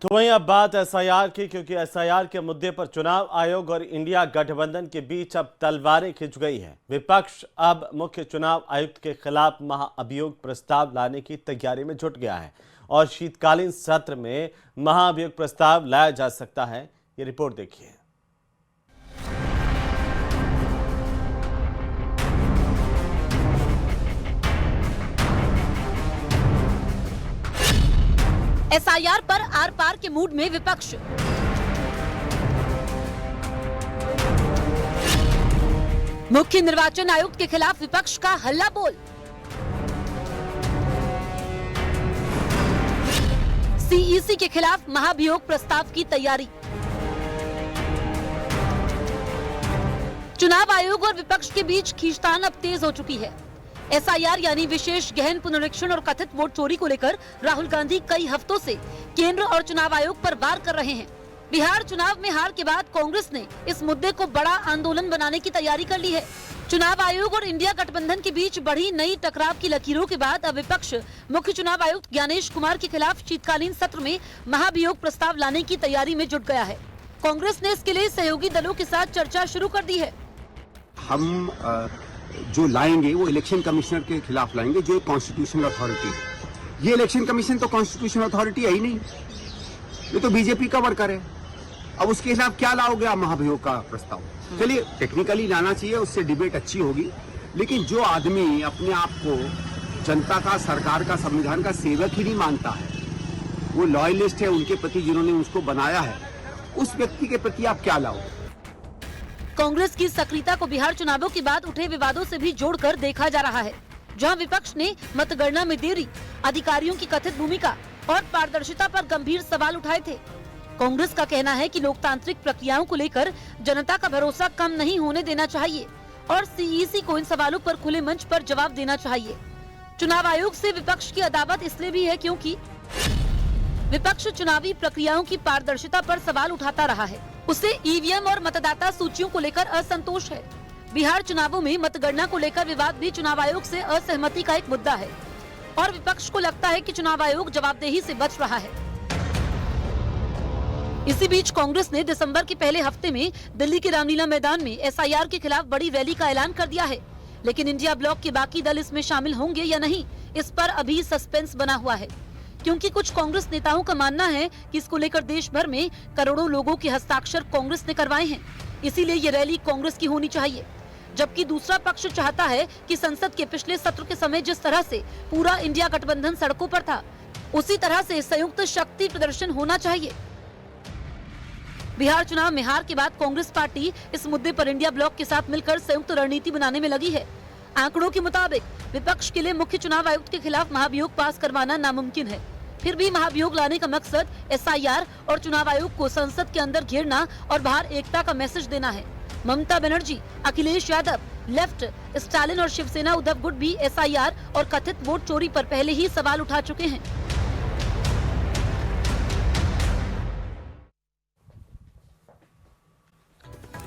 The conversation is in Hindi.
तो वहीं अब बात एसआईआर की, क्योंकि एसआईआर के मुद्दे पर चुनाव आयोग और इंडिया गठबंधन के बीच अब तलवारें खिंच गई हैं। विपक्ष अब मुख्य चुनाव आयुक्त के खिलाफ महाअभियोग प्रस्ताव लाने की तैयारी में जुट गया है और शीतकालीन सत्र में महाअभियोग प्रस्ताव लाया जा सकता है। ये रिपोर्ट देखिए। एसआईआर पर आर पार के मूड में विपक्ष। मुख्य निर्वाचन आयुक्त के खिलाफ विपक्ष का हल्ला बोल। सीईसी के खिलाफ महाभियोग प्रस्ताव की तैयारी। चुनाव आयोग और विपक्ष के बीच खींचतान अब तेज हो चुकी है। एसआईआर यानी विशेष गहन पुनरीक्षण और कथित वोट चोरी को लेकर राहुल गांधी कई हफ्तों से केंद्र और चुनाव आयोग पर वार कर रहे हैं। बिहार चुनाव में हार के बाद कांग्रेस ने इस मुद्दे को बड़ा आंदोलन बनाने की तैयारी कर ली है। चुनाव आयोग और इंडिया गठबंधन के बीच बढ़ी नई टकराव की लकीरों के बाद अब विपक्ष मुख्य चुनाव आयुक्त ज्ञानेश कुमार के खिलाफ शीतकालीन सत्र में महाभियोग प्रस्ताव लाने की तैयारी में जुट गया है। कांग्रेस ने इसके लिए सहयोगी दलों के साथ चर्चा शुरू कर दी है। हम जो लाएंगे वो इलेक्शन कमिश्नर के खिलाफ लाएंगे, जो कॉन्स्टिट्यूशनल अथॉरिटी है। ये इलेक्शन कमीशन तो कॉन्स्टिट्यूशनल अथॉरिटी है ही नहीं, ये तो बीजेपी का वर्कर है। अब उसके खिलाफ क्या लाओगे आप महाभियोग का प्रस्ताव? चलिए टेक्निकली लाना चाहिए, उससे डिबेट अच्छी होगी, लेकिन जो आदमी अपने आप को जनता का, सरकार का, संविधान का सेवक ही नहीं मानता है, वो लॉयलिस्ट है उनके प्रति जिन्होंने उसको बनाया है, उस व्यक्ति के प्रति आप क्या लाओगे? कांग्रेस की सक्रियता को बिहार चुनावों के बाद उठे विवादों से भी जोड़कर देखा जा रहा है, जहां विपक्ष ने मतगणना में देरी, अधिकारियों की कथित भूमिका और पारदर्शिता पर गंभीर सवाल उठाए थे। कांग्रेस का कहना है कि लोकतांत्रिक प्रक्रियाओं को लेकर जनता का भरोसा कम नहीं होने देना चाहिए और सीईसी को इन सवालों पर खुले मंच पर जवाब देना चाहिए। चुनाव आयोग से विपक्ष की अदावत इसलिए भी है क्योंकि विपक्ष चुनावी प्रक्रियाओं की पारदर्शिता पर सवाल उठाता रहा है। उसे ईवीएम और मतदाता सूचियों को लेकर असंतोष है। बिहार चुनावों में मतगणना को लेकर विवाद भी चुनाव आयोग से असहमति का एक मुद्दा है और विपक्ष को लगता है कि चुनाव आयोग जवाबदेही से बच रहा है। इसी बीच कांग्रेस ने दिसंबर के पहले हफ्ते में दिल्ली के रामलीला मैदान में एसआईआर के खिलाफ बड़ी रैली का ऐलान कर दिया है, लेकिन इंडिया ब्लॉक के बाकी दल इसमें शामिल होंगे या नहीं, इस पर अभी सस्पेंस बना हुआ है, क्योंकि कुछ कांग्रेस नेताओं का मानना है कि इसको लेकर देश भर में करोड़ों लोगों के हस्ताक्षर कांग्रेस ने करवाए हैं, इसीलिए ये रैली कांग्रेस की होनी चाहिए। जबकि दूसरा पक्ष चाहता है कि संसद के पिछले सत्र के समय जिस तरह से पूरा इंडिया गठबंधन सड़कों पर था, उसी तरह से संयुक्त शक्ति प्रदर्शन होना चाहिए। बिहार चुनाव में हार के बाद कांग्रेस पार्टी इस मुद्दे पर इंडिया ब्लॉक के साथ मिलकर संयुक्त रणनीति बनाने में लगी है। आंकड़ों के मुताबिक विपक्ष के लिए मुख्य चुनाव आयुक्त के खिलाफ महाभियोग पास करवाना नामुमकिन है। फिर भी महाभियोग लाने का मकसद एसआईआर और चुनाव आयोग को संसद के अंदर घेरना और बाहर एकता का मैसेज देना है। ममता बनर्जी, अखिलेश यादव, लेफ्ट, स्टालिन और शिवसेना उद्धव गुट भी एसआईआर और कथित वोट चोरी पर पहले ही सवाल उठा चुके हैं।